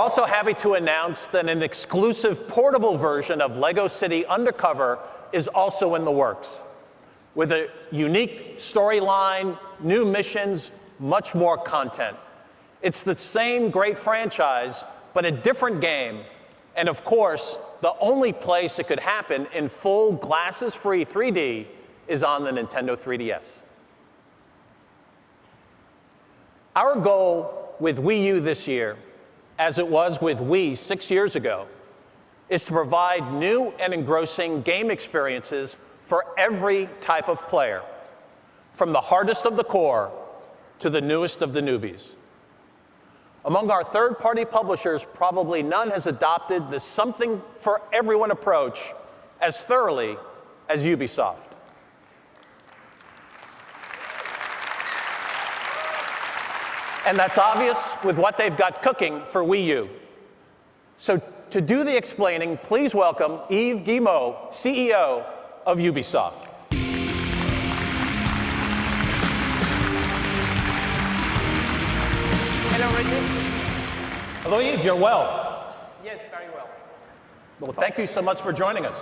also happy to announce that an exclusive portable version of LEGO City Undercover is also in the works, with a unique storyline, new missions, much more content. It's the same great franchise, but a different game, and of course, the only place it could happen in full glasses-free 3D is on the Nintendo 3DS. Our goal with Wii U this year, as it was with Wii 6 years ago, is to provide new and engrossing game experiences for every type of player, from the hardest of the core to the newest of the newbies. Among our third-party publishers, probably none has adopted the something-for-everyone approach as thoroughly as Ubisoft. And that's obvious with what they've got cooking for Wii U. So to do the explaining, please welcome Yves Guillemot, CEO of Ubisoft. Hello, Reggie. Hello, Yves. You're well. Yes, very well. Well, thank you so much for joining us.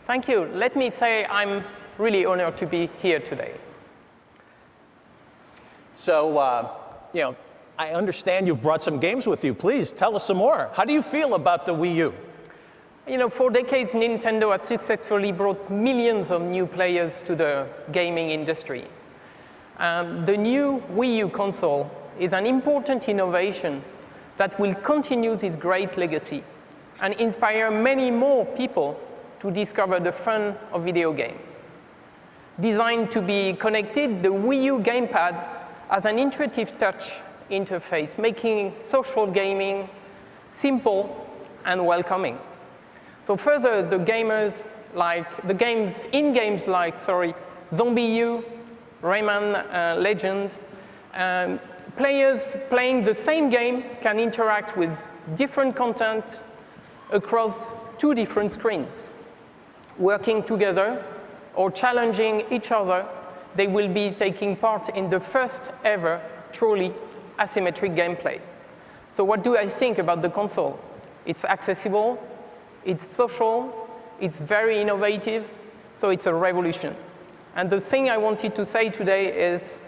Thank you. Let me say I'm really honored to be here today. So, I understand you've brought some games with you. Please tell us some more. How do you feel about the Wii U? For decades, Nintendo has successfully brought millions of new players to the gaming industry. The new Wii U console is an important innovation that will continue this great legacy and inspire many more people to discover the fun of video games. Designed to be connected, the Wii U gamepad has an intuitive touch interface, making social gaming simple and welcoming. So further, the games like Zombie U, Rayman Legend, players playing the same game can interact with different content across two different screens. Working together or challenging each other, they will be taking part in the first ever truly asymmetric gameplay. So what do I think about the console? It's accessible, it's social, it's very innovative, so it's a revolution. And the thing I wanted to say today is,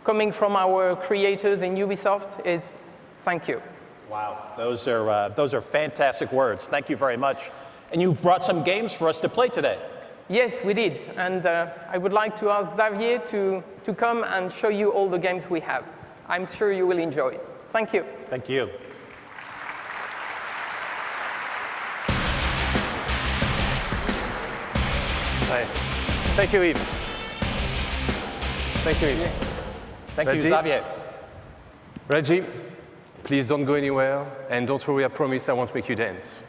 coming from our creators in Ubisoft, is thank you. Wow, those are fantastic words. Thank you very much. And you've brought some games for us to play today. Yes, we did. And I would like to ask Xavier to come and show you all the games we have. I'm sure you will enjoy. Thank you. Thank you. Hi. Thank you, Yves. Thank you, Yves. Thank Reggie? you, Xavier. Reggie, please don't go anywhere, and don't worry, I promise I won't make you dance.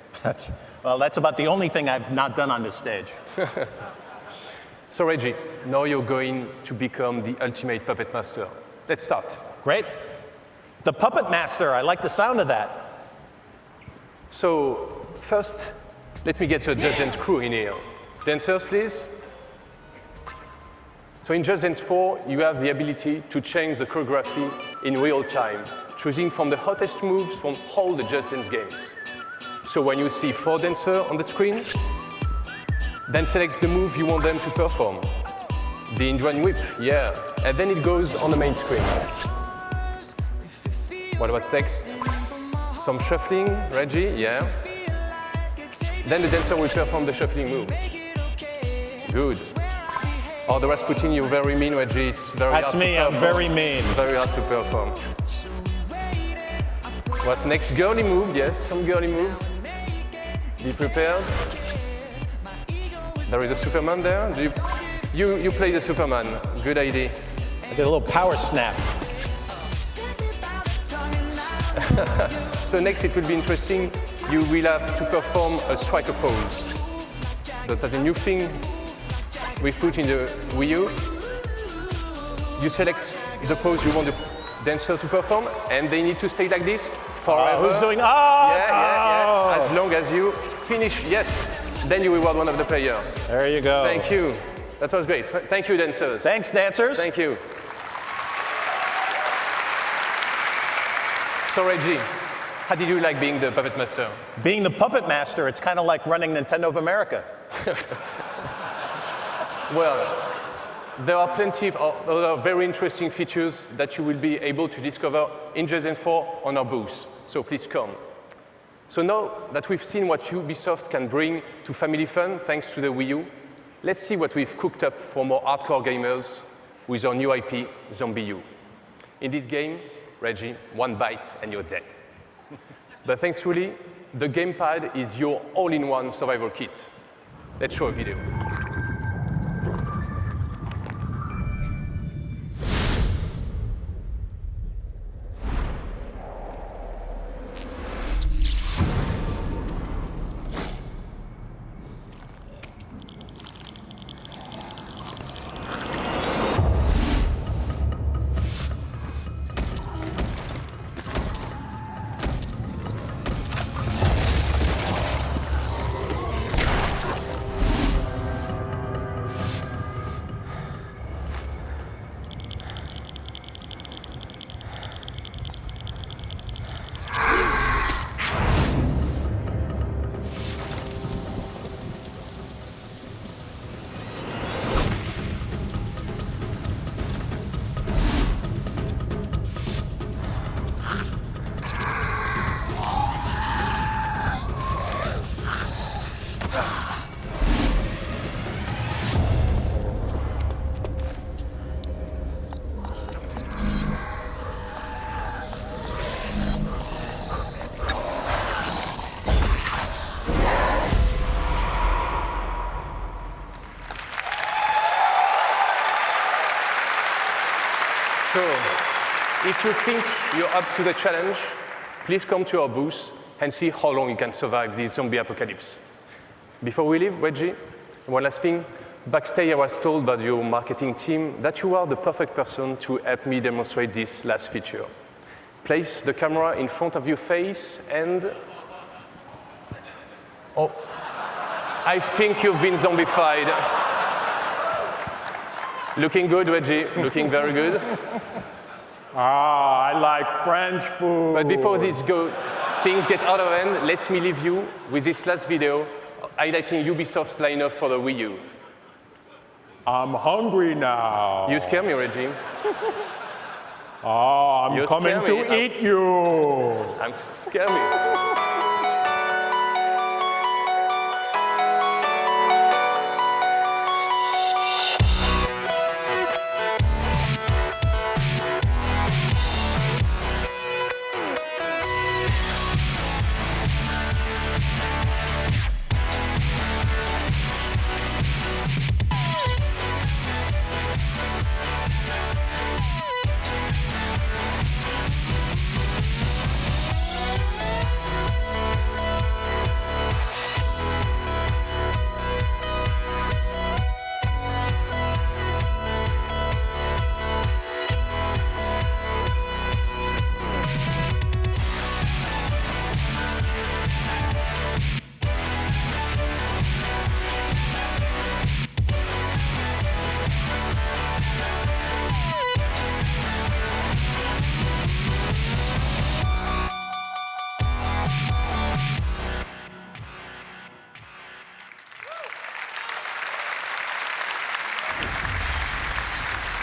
Well, that's about the only thing I've not done on this stage. So, Reggie, now you're going to become the ultimate puppet master. Let's start. Great. The Puppet Master, I like the sound of that. So, first, let me get your Just Dance crew in here. Dancers, please. So in Just Dance 4, you have the ability to change the choreography in real time, choosing from the hottest moves from all the Just Dance games. So when you see 4 dancers on the screen, then select the move you want them to perform. The Indian whip, yeah. And then it goes on the main screen. What about text? Some shuffling, Reggie, yeah. Then the dancer will perform the shuffling move. Good. Oh, the Rasputin, you're very mean, Reggie. It's very hard to perform. That's me, I'm very mean. Very hard to perform. What next? Girly move, yes, some girly move. Be prepared. There is a Superman there. You play the Superman. Good idea. I did a little power snap. So next it will be interesting. You will have to perform a striker pose. That's a new thing we've put in the Wii U. You select the pose you want the dancer to perform, and they need to stay like this forever. Who's doing? Yeah. As long as you finish, yes. Then you reward one of the players. There you go. Thank you. That was great. Thank you, dancers. Thanks, dancers. Thank you. So, Reggie, How did you like being the puppet master? Being the puppet master, it's kind of like running Nintendo of America. Well, there are plenty of other very interesting features that you will be able to discover in J 4 on our booth, so please come. So now that we've seen what Ubisoft can bring to family fun thanks to the Wii U, let's see what we've cooked up for more hardcore gamers with our new IP, Zombie U. In this game, Reggie, one bite and you're dead. But thankfully, the gamepad is your all-in-one survival kit. Let's show a video. So, if you think you're up to the challenge, please come to our booth and see how long you can survive this zombie apocalypse. Before we leave, Reggie, one last thing. Backstage, I was told by your marketing team that you are the perfect person to help me demonstrate this last feature. Place the camera in front of your face and... Oh, I think you've been zombified. Looking good, Reggie. Looking very good. I like French food. But before things get out of hand, let me leave you with this last video highlighting Ubisoft's lineup for the Wii U. I'm hungry now. You scare me, Reggie. I'm coming to eat you. Scare me.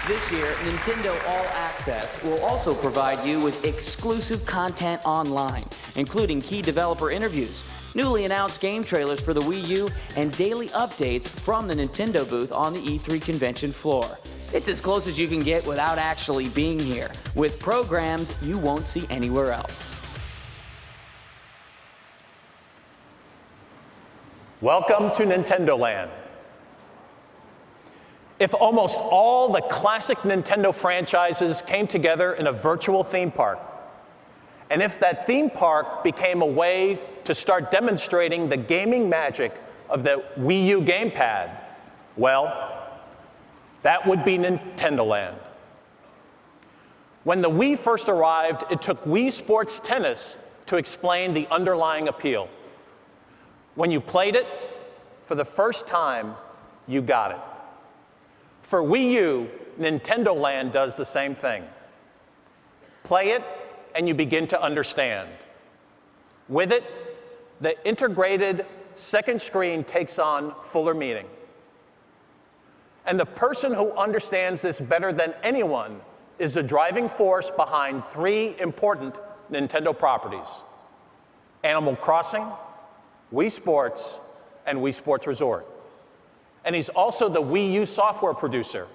This year, Nintendo All Access will also provide you with exclusive content online, including key developer interviews, newly announced game trailers for the Wii U, and daily updates from the Nintendo booth on the E3 convention floor. It's as close as you can get without actually being here, with programs you won't see anywhere else. Welcome to Nintendo Land. If almost all the classic Nintendo franchises came together in a virtual theme park, and if that theme park became a way to start demonstrating the gaming magic of the Wii U gamepad, well, that would be Nintendo Land. When the Wii first arrived, it took Wii Sports Tennis to explain the underlying appeal. When you played it, for the first time, you got it. For Wii U, Nintendo Land does the same thing. Play it, and you begin to understand. With it, the integrated second screen takes on fuller meaning. And the person who understands this better than anyone is the driving force behind 3 important Nintendo properties: Animal Crossing, Wii Sports, and Wii Sports Resort. And he's also the Wii U software producer,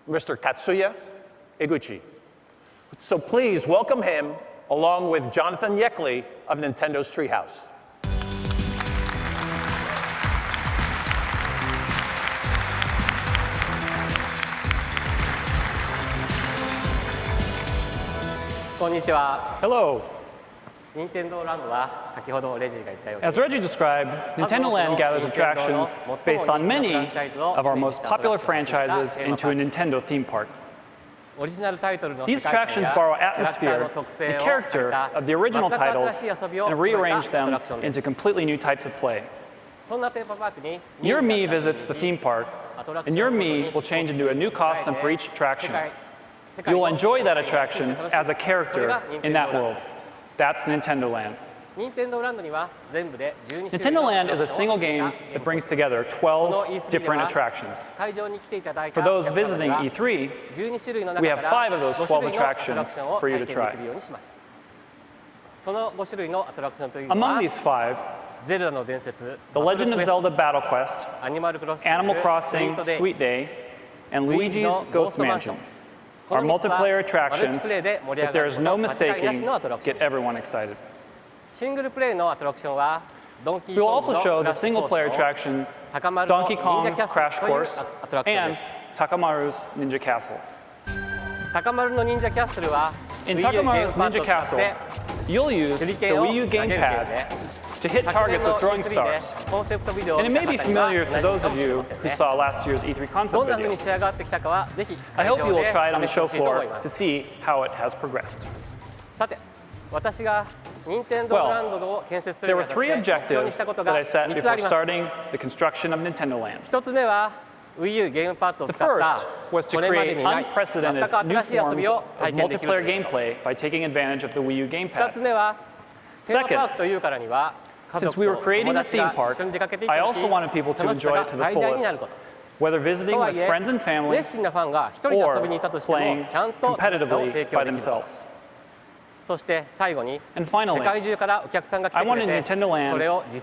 Mr. Katsuya Eguchi. So please welcome him along with Jonathan Yeckley of Nintendo's Treehouse. Hello. 任天堂ランドは先ほどレジが言ったように As Reggie described, Nintendo Land gathers attractions based on many of our most popular franchises into a Nintendo theme park. These attractions borrow atmosphere and character of the original titles and rearrange them into completely new types of play. Your Mii visits the theme park, and your Mii will change into a new costume for each attraction. You will enjoy that attraction as a character in that world. That's Nintendo Land. Nintendo Land is a single game that brings together 12 different attractions. For those visiting E3, we have 5 of those 12 attractions for you to try. Among these 5, The Legend of Zelda Battle Quest, Animal Crossing Sweet Day, and Luigi's Ghost Mansion are multiplayer attractions that there is no mistaking get everyone excited. We will also show the single-player attraction Donkey Kong's Crash Course and Takamaru's Ninja Castle. In Takamaru's Ninja Castle, you'll use the Wii U gamepad to hit targets with throwing stars. And it may be familiar to those of you who saw last year's E3 concept video. I hope you will try it on the show floor to see how it has progressed. Well, there were 3 objectives that I set before starting the construction of Nintendo Land. The first was to create unprecedented new forms of multiplayer gameplay by taking advantage of the Wii U gamepad. Second, since we were creating a theme park, I also wanted people to enjoy it to the fullest, whether visiting with friends and family or playing competitively by themselves. And finally, I wanted Nintendo Land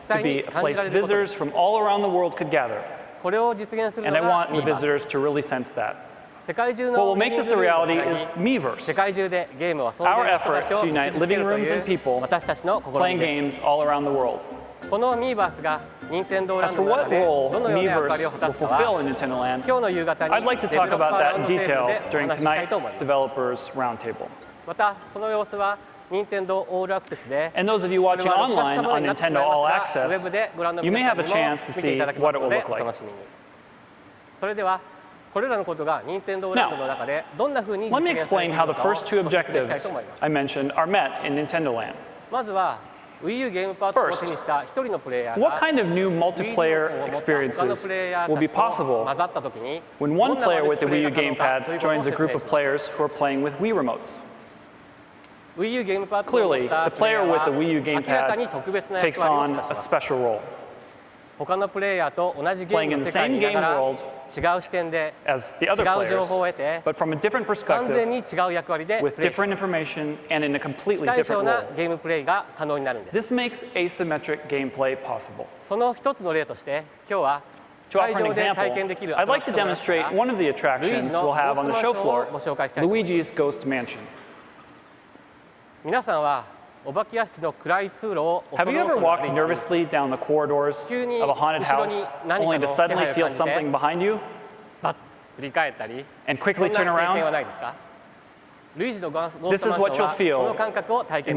to be a place visitors from all around the world could gather. And I want the visitors to really sense that. What will make this a reality is Miiverse, our effort to unite living rooms and people playing games all around the world. As for what role Miiverse will fulfill in Nintendo Land, I'd like to talk about that in detail during tonight's Developers Roundtable. And those of you watching online on Nintendo All Access, you may have a chance to see what it will look like. Now, let me explain how the first 2 objectives I mentioned are met in Nintendo Land. First, what kind of new multiplayer experiences will be possible when one player with the Wii U gamepad joins a group of players who are playing with Wii remotes? Clearly, the player with the Wii U gamepad takes on a special role, playing in the same game world as the other players, but from a different perspective, with different information and in a completely different role. This makes asymmetric gameplay possible. To offer an example, I'd like to demonstrate one of the attractions we'll have on the show floor, Luigi's Ghost Mansion. Have you ever walked nervously down the corridors of a haunted house only to suddenly feel something behind you and quickly turn around? This is what you'll feel in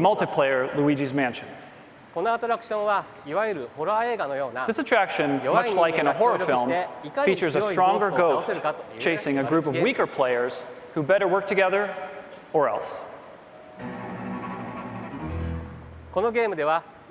multiplayer Luigi's Mansion. This attraction, much like in a horror film, features a stronger ghost chasing a group of weaker players who better work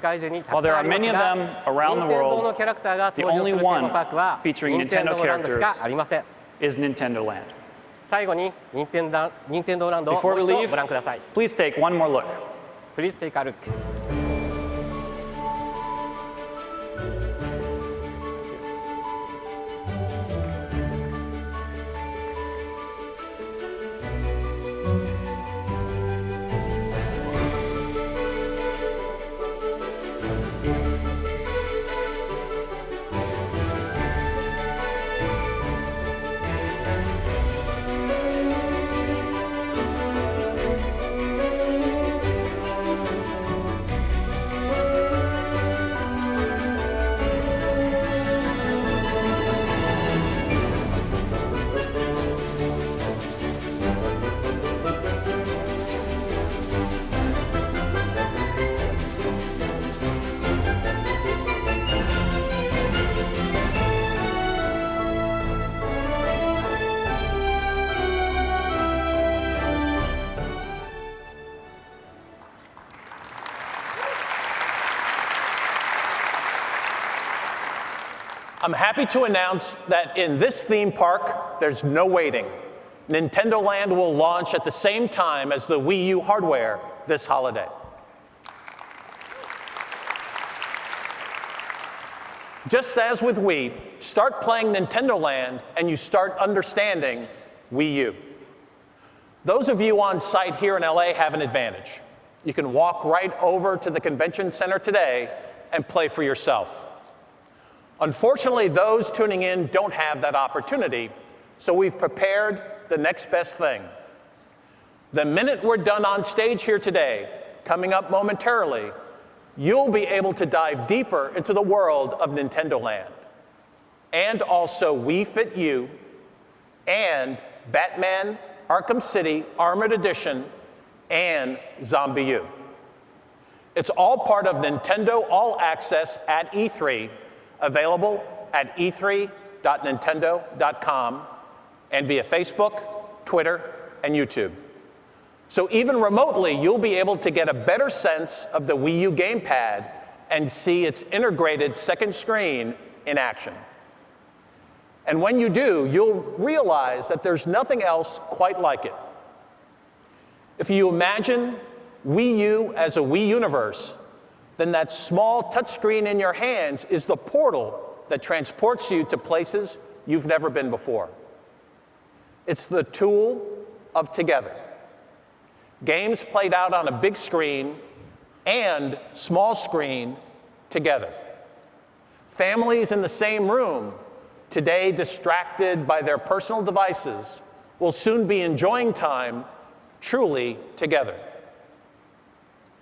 While there are many of them around the world, the only one featuring Nintendo characters is Nintendo Land. Before we leave, please take one more look. Please take a look. I'm happy to announce that in this theme park, there's no waiting. Nintendo Land will launch at the same time as the Wii U hardware this holiday. Just as with Wii, start playing Nintendo Land and you start understanding Wii U. Those of you on site here in LA have an advantage. You can walk right over to the convention center today and play for yourself. Unfortunately, those tuning in don't have that opportunity, so we've prepared the next best thing. The minute we're done on stage here today, coming up momentarily, you'll be able to dive deeper into the world of Nintendo Land, and also Wii Fit U, and Batman Arkham City Armored Edition, and Zombie U. It's all part of Nintendo All Access at E3, available at e3.nintendo.com and via Facebook, Twitter, and YouTube. So even remotely, you'll be able to get a better sense of the Wii U gamepad and see its integrated second screen in action. And when you do, you'll realize that there's nothing else quite like it. If you imagine Wii U as a Wii universe, then that small touchscreen in your hands is the portal that transports you to places you've never been before. It's the tool of together. Games played out on a big screen and small screen together. Families in the same room, today distracted by their personal devices, will soon be enjoying time truly together.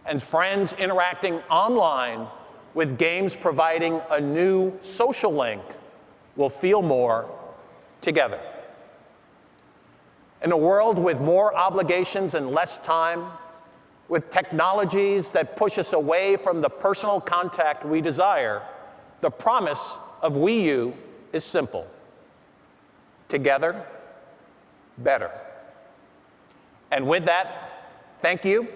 And friends interacting online with games providing a new social link will feel more together. In a world with more obligations and less time, with technologies that push us away from the personal contact we desire, the promise of Wii U is simple. Together, better. And with that, thank you.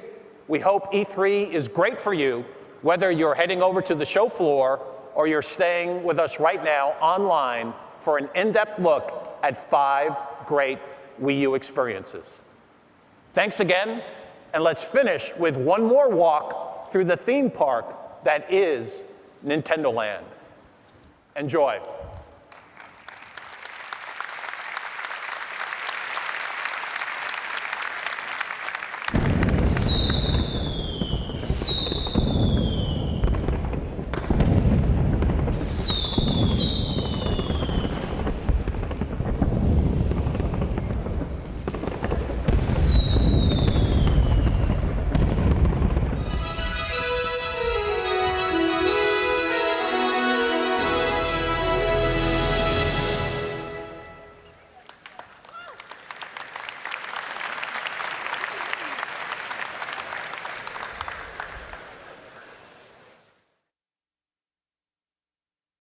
We hope E3 is great for you, whether you're heading over to the show floor or you're staying with us right now online for an in-depth look at 5 great Wii U experiences. Thanks again, and let's finish with one more walk through the theme park that is Nintendo Land. Enjoy.